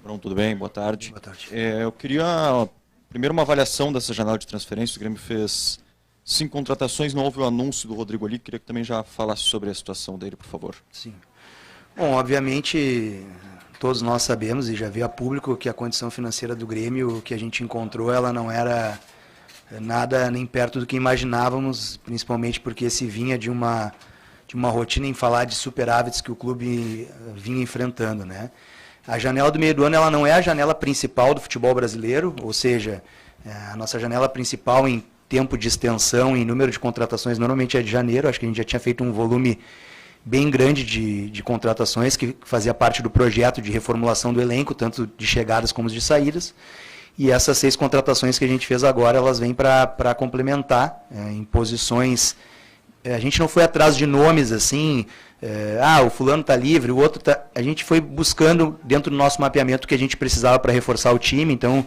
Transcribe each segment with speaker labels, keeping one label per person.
Speaker 1: Bruno, tudo bem? Boa tarde.
Speaker 2: Boa tarde.
Speaker 1: Eu queria, primeiro, uma avaliação dessa janela de transferência. O Grêmio fez 5 contratações, não houve o anúncio do Rodrigo ali. Queria que também já falasse sobre a situação dele, por favor.
Speaker 2: Sim. Bom, obviamente, todos nós sabemos e já veio a público que a condição financeira do Grêmio que a gente encontrou, ela não era nada nem perto do que imaginávamos, principalmente porque se vinha de uma rotina em falar de superávites que o clube vinha enfrentando, né? A janela do meio do ano ela não é a janela principal do futebol brasileiro, ou seja, a nossa janela principal em tempo de extensão e número de contratações normalmente é de janeiro. Acho que a gente já tinha feito um volume bem grande de contratações que fazia parte do projeto de reformulação do elenco, tanto de chegadas como de saídas. E essas 6 contratações que a gente fez agora, elas vêm para complementar em posições. A gente não foi atrás de nomes assim, o fulano está livre, o outro está. A gente foi buscando dentro do nosso mapeamento o que a gente precisava para reforçar o time. Então,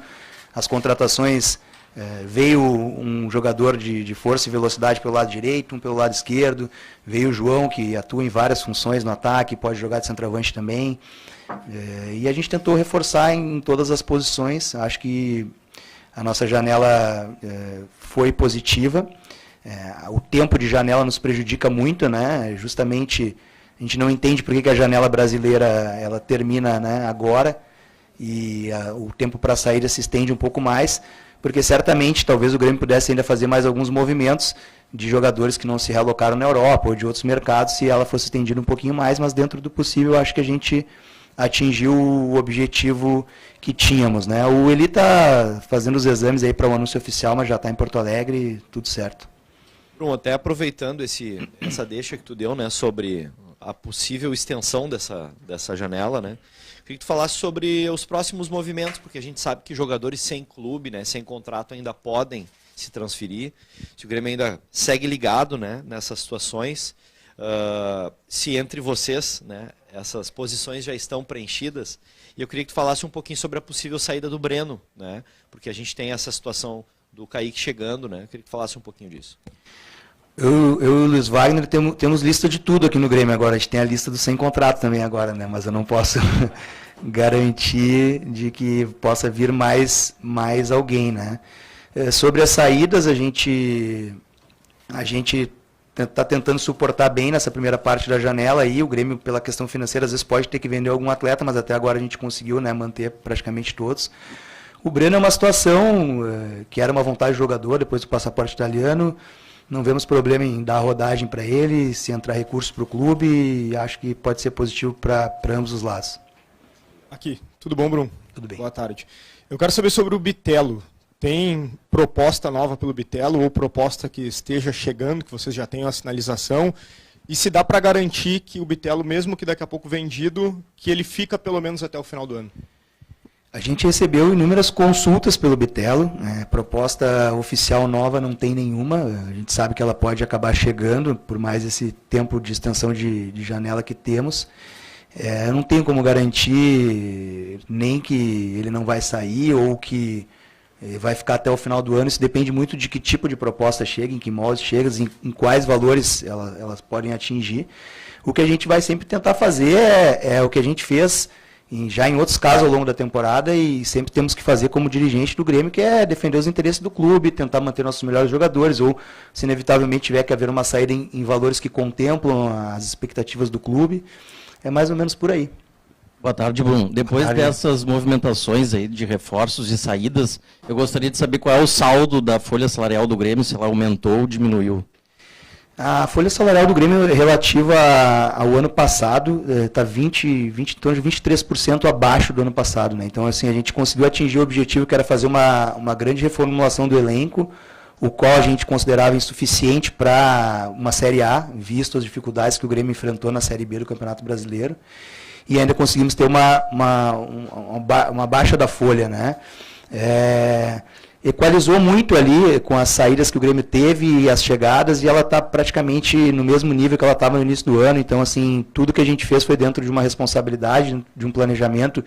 Speaker 2: as contratações, veio um jogador de força e velocidade pelo lado direito, um pelo lado esquerdo, veio o João, que atua em várias funções no ataque, pode jogar de centroavante também. E a gente tentou reforçar em todas as posições. Acho que a nossa janela foi positiva. O tempo de janela nos prejudica muito, né? Justamente a gente não entende por que a janela brasileira ela termina, né, agora e o tempo para saída se estende um pouco mais, porque certamente talvez o Grêmio pudesse ainda fazer mais alguns movimentos de jogadores que não se realocaram na Europa ou de outros mercados se ela fosse estendida um pouquinho mais, mas dentro do possível acho que a gente atingiu o objetivo que tínhamos, né? O Eli está fazendo os exames aí para o anúncio oficial, mas já está em Porto Alegre, tudo certo.
Speaker 3: Bruno, até aproveitando essa deixa que tu deu, né, sobre a possível extensão dessa janela, né, queria que tu falasse sobre os próximos movimentos, porque a gente sabe que jogadores sem clube, né, sem contrato ainda podem se transferir, se o Grêmio ainda segue ligado, né, nessas situações, se entre vocês, né, essas posições já estão preenchidas, e eu queria que tu falasse um pouquinho sobre a possível saída do Breno, né, porque a gente tem essa situação do Kaique chegando, né, eu queria que tu falasse um pouquinho disso.
Speaker 2: Eu e o Luiz Wagner temos lista de tudo aqui no Grêmio agora. A gente tem a lista do sem contrato também agora, né? Mas eu não posso garantir de que possa vir mais alguém, né? Sobre as saídas, a gente está tentando suportar bem nessa primeira parte da janela aí. O Grêmio, pela questão financeira, às vezes pode ter que vender algum atleta, mas até agora a gente conseguiu, né, manter praticamente todos. O Breno é uma situação que era uma vontade do jogador depois do passaporte italiano. Não vemos problema em dar rodagem para ele, se entrar recurso para o clube, e acho que pode ser positivo para ambos os lados.
Speaker 4: Aqui, tudo bom, Bruno?
Speaker 2: Tudo bem.
Speaker 4: Boa tarde. Eu quero saber sobre o Bitelo. Tem proposta nova pelo Bitelo ou proposta que esteja chegando, que vocês já tenham a sinalização? E se dá para garantir que o Bitelo, mesmo que daqui a pouco vendido, que ele fica pelo menos até o final do ano?
Speaker 2: A gente recebeu inúmeras consultas pelo Bitelo, proposta oficial nova não tem nenhuma, a gente sabe que ela pode acabar chegando, por mais esse tempo de extensão de janela que temos. Eu não tenho como garantir nem que ele não vai sair ou que vai ficar até o final do ano, isso depende muito de que tipo de proposta chega, em que molde chega, em quais valores elas podem atingir. O que a gente vai sempre tentar fazer é o que a gente fez já em outros casos ao longo da temporada e sempre temos que fazer como dirigente do Grêmio, que é defender os interesses do clube, tentar manter nossos melhores jogadores, ou se inevitavelmente tiver que haver uma saída em valores que contemplam as expectativas do clube, é mais ou menos por aí.
Speaker 5: Boa tarde, Bruno. Depois dessas movimentações aí de reforços e saídas, eu gostaria de saber qual é o saldo da folha salarial do Grêmio, se ela aumentou ou diminuiu.
Speaker 2: A folha salarial do Grêmio relativa ao ano passado está em torno de 23% abaixo do ano passado, né? Então, assim, a gente conseguiu atingir o objetivo que era fazer uma grande reformulação do elenco, o qual a gente considerava insuficiente para uma Série A, visto as dificuldades que o Grêmio enfrentou na Série B do Campeonato Brasileiro. E ainda conseguimos ter uma baixa da folha, né? Equalizou muito ali com as saídas que o Grêmio teve e as chegadas, e ela está praticamente no mesmo nível que ela estava no início do ano. Então, assim, tudo que a gente fez foi dentro de uma responsabilidade, de um planejamento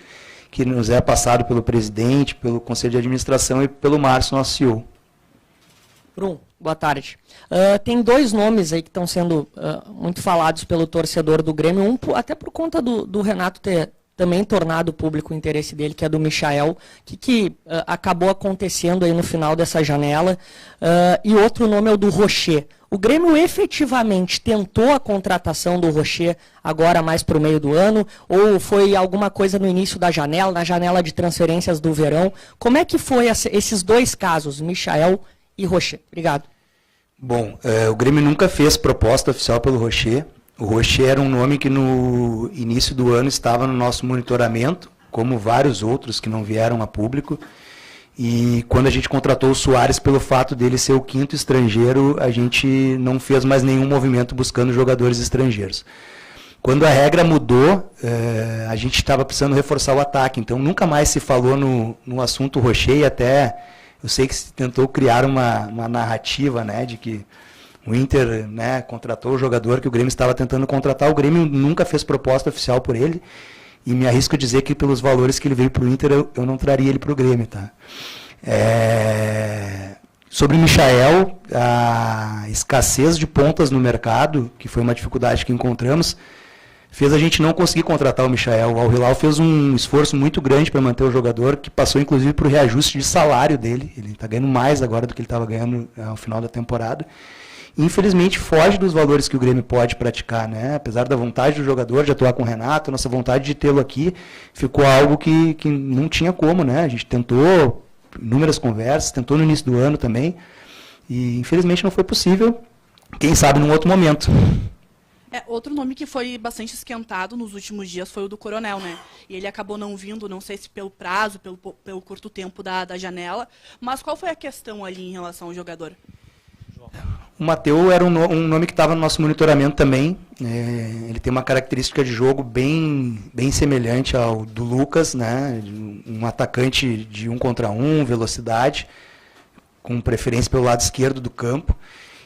Speaker 2: que nos é passado pelo presidente, pelo Conselho de Administração e pelo Márcio, nosso CEO.
Speaker 6: Bruno, boa tarde. Tem 2 nomes aí que estão sendo muito falados pelo torcedor do Grêmio, até por conta do Renato ter também tornado público o interesse dele, que é do Michael, que acabou acontecendo aí no final dessa janela. E outro nome é o do Rocher. O Grêmio efetivamente tentou a contratação do Rocher agora mais para o meio do ano, ou foi alguma coisa no início da janela, na janela de transferências do verão? Como é que foi esses dois casos, Michael e Rocher? Obrigado.
Speaker 2: Bom, o Grêmio nunca fez proposta oficial pelo Rocher. O Rocher era um nome que no início do ano estava no nosso monitoramento, como vários outros que não vieram a público. E quando a gente contratou o Soares, pelo fato dele ser o 5º estrangeiro, a gente não fez mais nenhum movimento buscando jogadores estrangeiros. Quando a regra mudou, a gente estava precisando reforçar o ataque, então nunca mais se falou no assunto Rocher, e até eu sei que se tentou criar uma narrativa, né, de que o Inter, né, contratou o jogador que o Grêmio estava tentando contratar. O Grêmio nunca fez proposta oficial por ele, e me arrisco a dizer que pelos valores que ele veio para o Inter, eu não traria ele para o Grêmio. Tá? Sobre o Michael, a escassez de pontas no mercado, que foi uma dificuldade que encontramos, fez a gente não conseguir contratar o Michael. O Al Hilal fez um esforço muito grande para manter o jogador, que passou inclusive por reajuste de salário dele. Ele está ganhando mais agora do que ele estava ganhando ao final da temporada. Infelizmente foge dos valores que o Grêmio pode praticar, né? Apesar da vontade do jogador de atuar com o Renato, nossa vontade de tê-lo aqui, ficou algo que não tinha como, né? A gente tentou inúmeras conversas, tentou no início do ano também, e infelizmente não foi possível. Quem sabe num outro momento.
Speaker 7: Outro nome que foi bastante esquentado nos últimos dias foi o do Coronel, né? E ele acabou não vindo, não sei se pelo prazo, pelo curto tempo da janela, mas qual foi a questão ali em relação ao jogador?
Speaker 2: O Mateu era um nome que estava no nosso monitoramento também. Ele tem uma característica de jogo bem semelhante ao do Lucas, né? Um atacante de 1 contra 1, velocidade, com preferência pelo lado esquerdo do campo.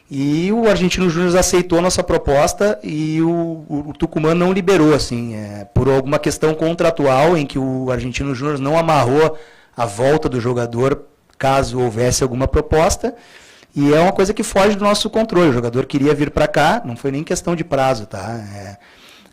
Speaker 2: E o Argentino Júnior aceitou a nossa proposta e o Tucumã não liberou, assim, por alguma questão contratual em que o Argentino Júnior não amarrou a volta do jogador caso houvesse alguma proposta. E é uma coisa que foge do nosso controle. O jogador queria vir para cá, não foi nem questão de prazo, tá?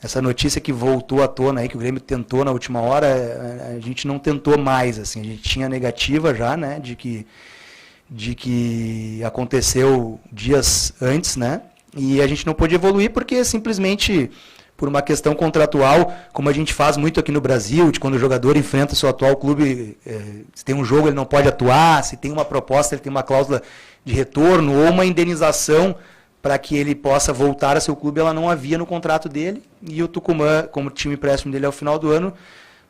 Speaker 2: Essa notícia que voltou à tona aí, que o Grêmio tentou na última hora, a gente não tentou mais, assim. A gente tinha negativa já, né, de que aconteceu dias antes, né? E a gente não pôde evoluir porque simplesmente por uma questão contratual, como a gente faz muito aqui no Brasil, de quando o jogador enfrenta o seu atual clube, se tem um jogo ele não pode atuar, se tem uma proposta ele tem uma cláusula de retorno ou uma indenização para que ele possa voltar a seu clube, ela não havia no contrato dele, e o Tucumã, como time empréstimo dele ao final do ano,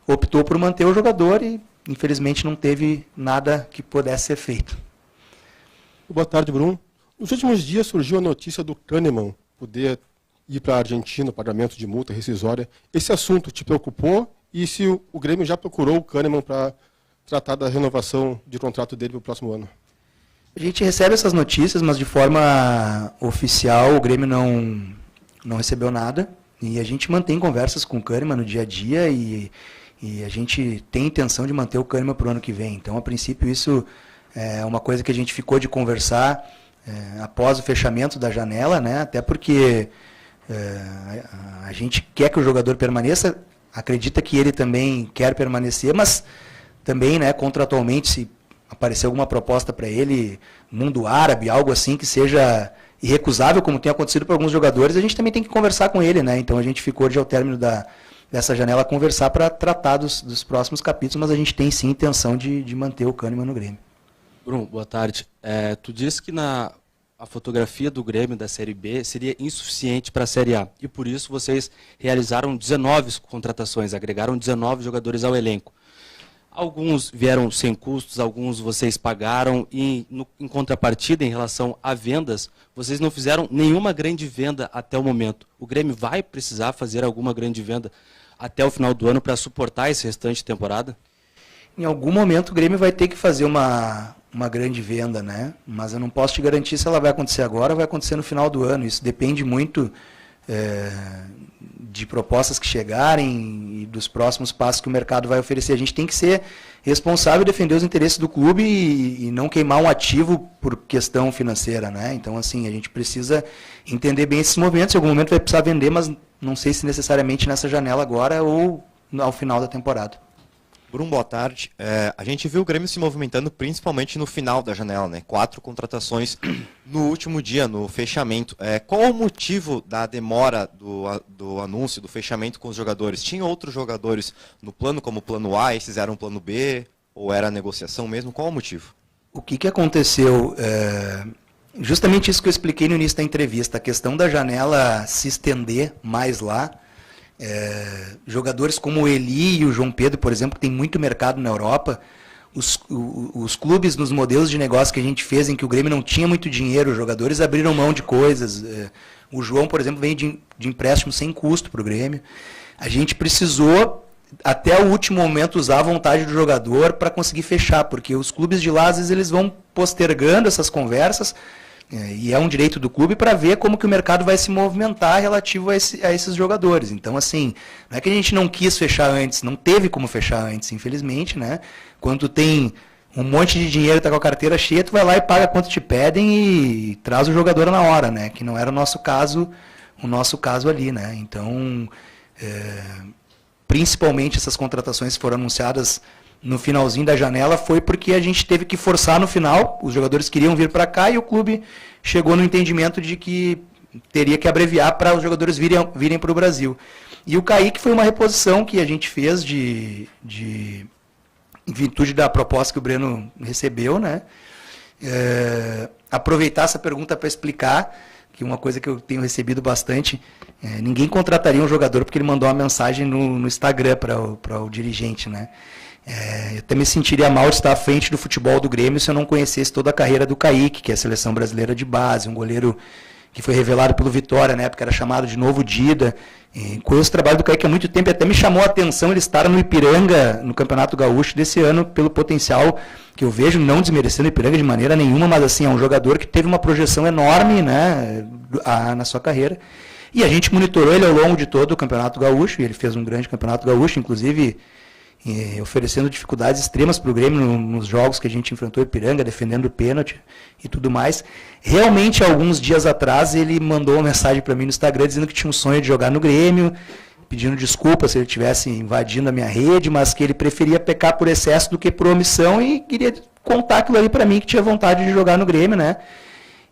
Speaker 2: optou por manter o jogador e infelizmente não teve nada que pudesse ser feito.
Speaker 4: Boa tarde, Bruno. Nos últimos dias surgiu a notícia do Kahneman poder ir para a Argentina, pagamento de multa rescisória. Esse assunto te preocupou? E se o Grêmio já procurou o Kahneman para tratar da renovação de contrato dele para o próximo ano?
Speaker 2: A gente recebe essas notícias, mas de forma oficial o Grêmio não recebeu nada. E a gente mantém conversas com o Kahneman no dia a dia e a gente tem intenção de manter o Kahneman para o ano que vem. Então, a princípio, isso é uma coisa que a gente ficou de conversar após o fechamento da janela, né? Até porque a gente quer que o jogador permaneça, acredita que ele também quer permanecer, mas também, né, contratualmente, se aparecer alguma proposta para ele, mundo árabe, algo assim que seja irrecusável, como tem acontecido para alguns jogadores, a gente também tem que conversar com ele, né? Então a gente ficou ao término dessa janela conversar para tratar dos próximos capítulos, mas a gente tem sim intenção de manter o Kahneman no Grêmio.
Speaker 8: Bruno, boa tarde. Tu disse que a fotografia do Grêmio da Série B seria insuficiente para a Série A, e por isso vocês realizaram 19 contratações, agregaram 19 jogadores ao elenco. Alguns vieram sem custos, alguns vocês pagaram, e em contrapartida, em relação a vendas, vocês não fizeram nenhuma grande venda até o momento. O Grêmio vai precisar fazer alguma grande venda até o final do ano para suportar esse restante de temporada?
Speaker 2: Em algum momento o Grêmio vai ter que fazer uma grande venda, né? Mas eu não posso te garantir se ela vai acontecer agora ou vai acontecer no final do ano. Isso depende muito de propostas que chegarem e dos próximos passos que o mercado vai oferecer. A gente tem que ser responsável e defender os interesses do clube e não queimar um ativo por questão financeira, né? Então, assim, a gente precisa entender bem esses movimentos. Em algum momento vai precisar vender, mas não sei se necessariamente nessa janela agora ou ao final da temporada.
Speaker 3: Bruno, boa tarde. A gente viu o Grêmio se movimentando principalmente no final da janela, né? 4 contratações no último dia, no fechamento. Qual o motivo da demora do anúncio, do fechamento com os jogadores? Tinha outros jogadores no plano, como plano A, esses eram plano B? Ou era negociação mesmo? Qual o motivo?
Speaker 2: O que aconteceu? Justamente isso que eu expliquei no início da entrevista, a questão da janela se estender mais lá. Jogadores como o Eli e o João Pedro, por exemplo, que tem muito mercado na Europa, os clubes nos modelos de negócio que a gente fez, em que o Grêmio não tinha muito dinheiro, os jogadores abriram mão de coisas. O João, por exemplo, vem de empréstimo sem custo para o Grêmio. A gente precisou, até o último momento, usar a vontade do jogador para conseguir fechar, porque os clubes de lá, às vezes, eles vão postergando essas conversas, e é um direito do clube para ver como que o mercado vai se movimentar relativo a esses jogadores. Então, assim, não é que a gente não quis fechar antes, não teve como fechar antes, infelizmente, né? Quando tu tem um monte de dinheiro, está com a carteira cheia, tu vai lá e paga quanto te pedem e traz o jogador na hora, né? Que não era o nosso caso ali, né? Então, principalmente essas contratações que foram anunciadas no finalzinho da janela foi porque a gente teve que forçar no final, os jogadores queriam vir para cá e o clube chegou no entendimento de que teria que abreviar para os jogadores virem para o Brasil. E o Kaique foi uma reposição que a gente fez em virtude da proposta que o Breno recebeu, né? Aproveitar essa pergunta para explicar que uma coisa que eu tenho recebido bastante, ninguém contrataria um jogador porque ele mandou uma mensagem no Instagram para o dirigente, né? Eu até me sentiria mal de estar à frente do futebol do Grêmio se eu não conhecesse toda a carreira do Kaique, que é a seleção brasileira de base, um goleiro que foi revelado pelo Vitória, na época era chamado de Novo Dida. Conheço o trabalho do Kaique há muito tempo e até me chamou a atenção ele estar no Ipiranga, no Campeonato Gaúcho desse ano, pelo potencial que eu vejo, não desmerecendo o Ipiranga de maneira nenhuma, mas assim, é um jogador que teve uma projeção enorme, né, na sua carreira. E a gente monitorou ele ao longo de todo o Campeonato Gaúcho, e ele fez um grande Campeonato Gaúcho, inclusive oferecendo dificuldades extremas para o Grêmio nos jogos que a gente enfrentou o Ipiranga, defendendo o pênalti e tudo mais. Realmente, alguns dias atrás, ele mandou uma mensagem para mim no Instagram dizendo que tinha um sonho de jogar no Grêmio, pedindo desculpa se ele estivesse invadindo a minha rede, mas que ele preferia pecar por excesso do que por omissão e queria contar aquilo ali para mim, que tinha vontade de jogar no Grêmio, né?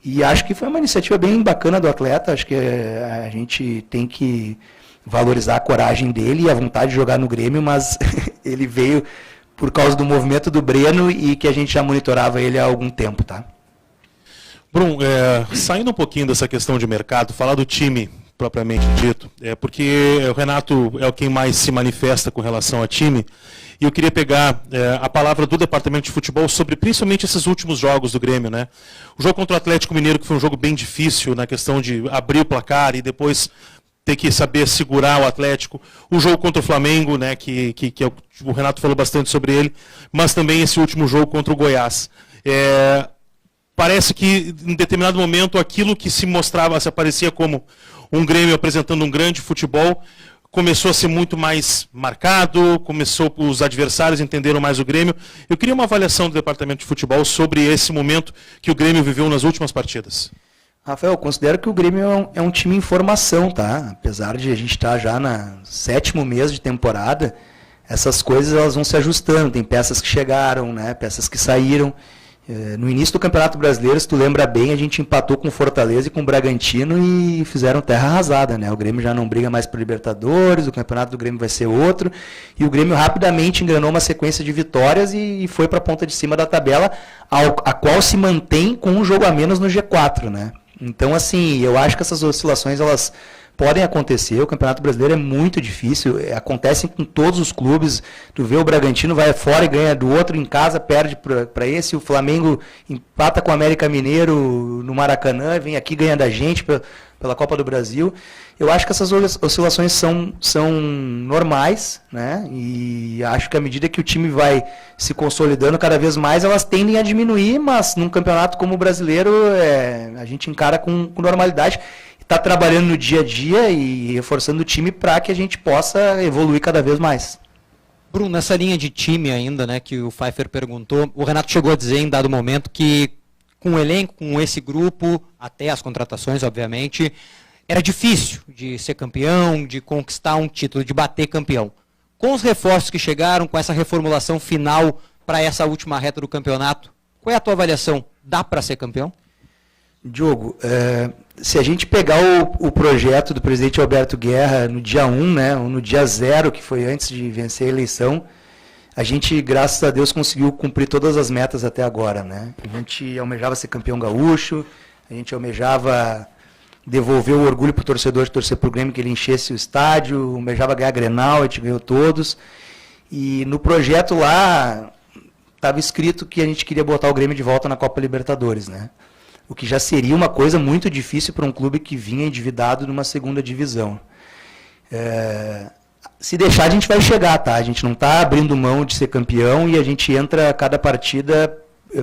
Speaker 2: E acho que foi uma iniciativa bem bacana do atleta, acho que a gente tem que valorizar a coragem dele e a vontade de jogar no Grêmio, mas ele veio por causa do movimento do Breno e que a gente já monitorava ele há algum tempo, tá?
Speaker 9: Bruno, saindo um pouquinho dessa questão de mercado, falar do time propriamente dito, porque o Renato é quem mais se manifesta com relação ao time, e eu queria pegar a palavra do Departamento de Futebol sobre principalmente esses últimos jogos do Grêmio, né? O jogo contra o Atlético Mineiro, que foi um jogo bem difícil na questão de abrir o placar e depois ter que saber segurar o Atlético, o jogo contra o Flamengo, né, que o Renato falou bastante sobre ele, mas também esse último jogo contra o Goiás. Parece que em determinado momento aquilo que se mostrava, se aparecia como um Grêmio apresentando um grande futebol, começou a ser muito mais marcado, os adversários entenderam mais o Grêmio. Eu queria uma avaliação do Departamento de Futebol sobre esse momento que o Grêmio viveu nas últimas partidas.
Speaker 2: Rafael, eu considero que o Grêmio é um time em formação, tá? Apesar de a gente estar já no 7º mês de temporada, essas coisas elas vão se ajustando. Tem peças que chegaram, né? Peças que saíram. No início do Campeonato Brasileiro, se tu lembra bem, a gente empatou com o Fortaleza e com o Bragantino e fizeram terra arrasada, né? O Grêmio já não briga mais por Libertadores, o campeonato do Grêmio vai ser outro, e o Grêmio rapidamente engrenou uma sequência de vitórias e foi para a ponta de cima da tabela, a qual se mantém com um jogo a menos no G4, né? Então, assim, eu acho que essas oscilações, elas podem acontecer. O Campeonato Brasileiro é muito difícil, acontecem com todos os clubes. Tu vê o Bragantino vai fora e ganha do outro, em casa perde para esse, o Flamengo empata com o América Mineiro no Maracanã, vem aqui ganha da gente pela Copa do Brasil. Eu acho que essas oscilações são normais, né? E acho que à medida que o time vai se consolidando cada vez mais, elas tendem a diminuir, mas num campeonato como o brasileiro, a gente encara com normalidade. Está trabalhando no dia a dia e reforçando o time para que a gente possa evoluir cada vez mais.
Speaker 10: Bruno, nessa linha de time ainda, né, que o Pfeiffer perguntou, o Renato chegou a dizer em dado momento que com o elenco, com esse grupo, até as contratações, obviamente, era difícil de ser campeão, de conquistar um título, de bater campeão. com os reforços que chegaram, com essa reformulação final para essa última reta do campeonato, qual é a tua avaliação? Dá para ser campeão?
Speaker 2: Diogo, se a gente pegar o projeto do presidente Alberto Guerra no dia 1, né, ou no dia 0, que foi antes de vencer a eleição, a gente, graças a Deus, conseguiu cumprir todas as metas até agora, né? A gente almejava ser campeão gaúcho, a gente almejava devolver o orgulho para o torcedor de torcer para o Grêmio, que ele enchesse o estádio, almejava ganhar Grenal, a gente ganhou todos. E no projeto lá estava escrito que a gente queria botar o Grêmio de volta na Copa Libertadores, né? O que já seria uma coisa muito difícil para um clube que vinha endividado numa segunda divisão. Se deixar, a gente vai chegar, tá? A gente não está abrindo mão de ser campeão e a gente entra a cada partida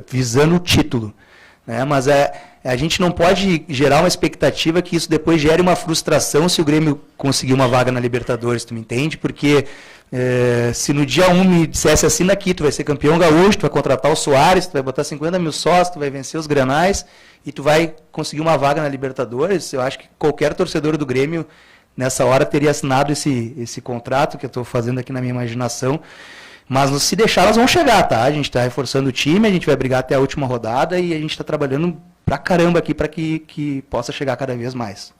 Speaker 2: visando o título, né? Mas a gente não pode gerar uma expectativa que isso depois gere uma frustração se o Grêmio conseguir uma vaga na Libertadores, tu me entende? Porque se no dia 1 me dissesse assina aqui, tu vai ser campeão gaúcho, tu vai contratar o Soares, tu vai botar 50 mil sócios, tu vai vencer os Grenais e tu vai conseguir uma vaga na Libertadores, eu acho que qualquer torcedor do Grêmio nessa hora teria assinado esse contrato que eu estou fazendo aqui na minha imaginação. Mas se deixar, elas vão chegar, tá? A gente está reforçando o time, a gente vai brigar até a última rodada e a gente está trabalhando pra caramba aqui para que possa chegar cada vez mais.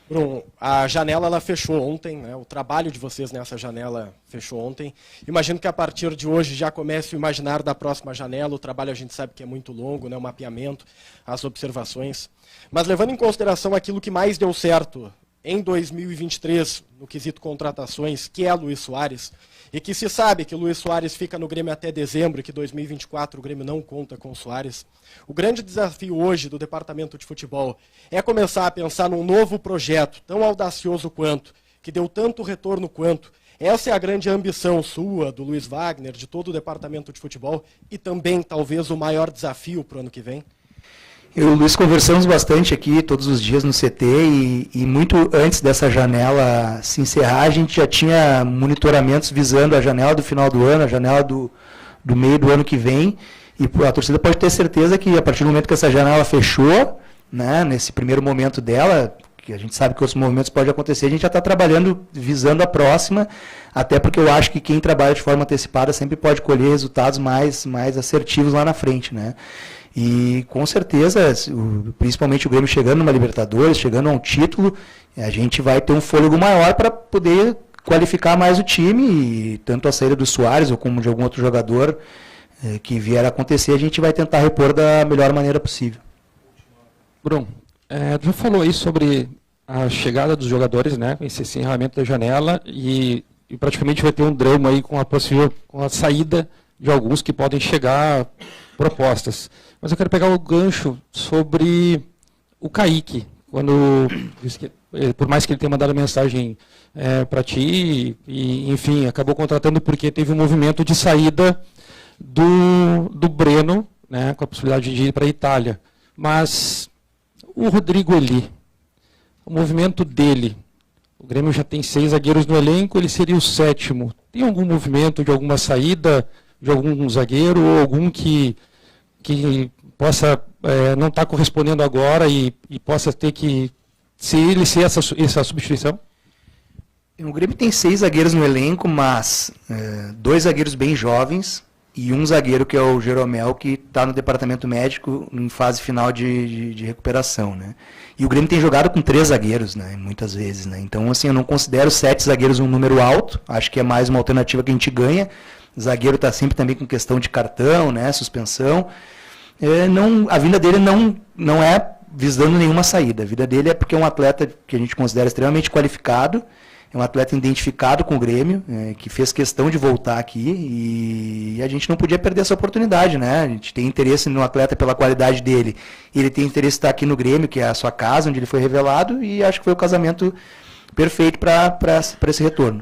Speaker 4: Bruno, a janela ela fechou ontem, né? O trabalho de vocês nessa janela fechou ontem. Imagino que a partir de hoje já comece o imaginar da próxima janela. O trabalho a gente sabe que é muito longo, né? O mapeamento, as observações. Mas levando em consideração aquilo que mais deu certo em 2023, no quesito contratações, que é Luís Soares, e que se sabe que o Luís Soares fica no Grêmio até dezembro, e que 2024 o Grêmio não conta com o Soares, o grande desafio hoje do departamento de futebol é começar a pensar num novo projeto, tão audacioso quanto, que deu tanto retorno quanto. Essa é a grande ambição sua, do Luiz Wagner, de todo o departamento de futebol, e também, talvez, o maior desafio para o ano que vem?
Speaker 2: Eu e o Luiz conversamos bastante aqui todos os dias no CT e muito antes dessa janela se encerrar, a gente já tinha monitoramentos visando a janela do final do ano, a janela do meio do ano que vem, e a torcida pode ter certeza que a partir do momento que essa janela fechou, né, nesse primeiro momento dela, que a gente sabe que outros movimentos podem acontecer, a gente já está trabalhando visando a próxima, até porque eu acho que quem trabalha de forma antecipada sempre pode colher resultados mais assertivos lá na frente, né? E com certeza, principalmente o Grêmio chegando numa Libertadores, chegando a um título, a gente vai ter um fôlego maior para poder qualificar mais o time, e tanto a saída do Soares ou como de algum outro jogador que vier a acontecer, a gente vai tentar repor da melhor maneira possível.
Speaker 11: Bruno, tu já falou aí sobre a chegada dos jogadores, né, esse encerramento da janela, e praticamente vai ter um drama aí com a saída de alguns que podem chegar propostas. Mas eu quero pegar o gancho sobre o Kaique, quando disse que, por mais que ele tenha mandado mensagem para ti, e, enfim, acabou contratando porque teve um movimento de saída do Breno, né, com a possibilidade de ir para a Itália. Mas o Rodrigo Eli, o movimento dele, o Grêmio já tem 6 zagueiros no elenco, ele seria o 7º. Tem algum movimento de alguma saída de algum zagueiro ou algum que possa não estar correspondendo agora e possa ter que ser essa substituição?
Speaker 2: O Grêmio tem 6 zagueiros no elenco, mas 2 zagueiros bem jovens e um zagueiro que é o Jeromel, que está no departamento médico em fase final de recuperação, né? E o Grêmio tem jogado com 3 zagueiros, né, muitas vezes, né? Então, assim, eu não considero 7 zagueiros um número alto, acho que é mais uma alternativa que a gente ganha. O zagueiro está sempre também com questão de cartão, né, suspensão. A vinda dele não é visando nenhuma saída. A vida dele é porque é um atleta que a gente considera extremamente qualificado, é um atleta identificado com o Grêmio, que fez questão de voltar aqui, e a gente não podia perder essa oportunidade, né? A gente tem interesse no atleta pela qualidade dele, ele tem interesse em estar aqui no Grêmio, que é a sua casa, onde ele foi revelado, e acho que foi o casamento perfeito para esse retorno.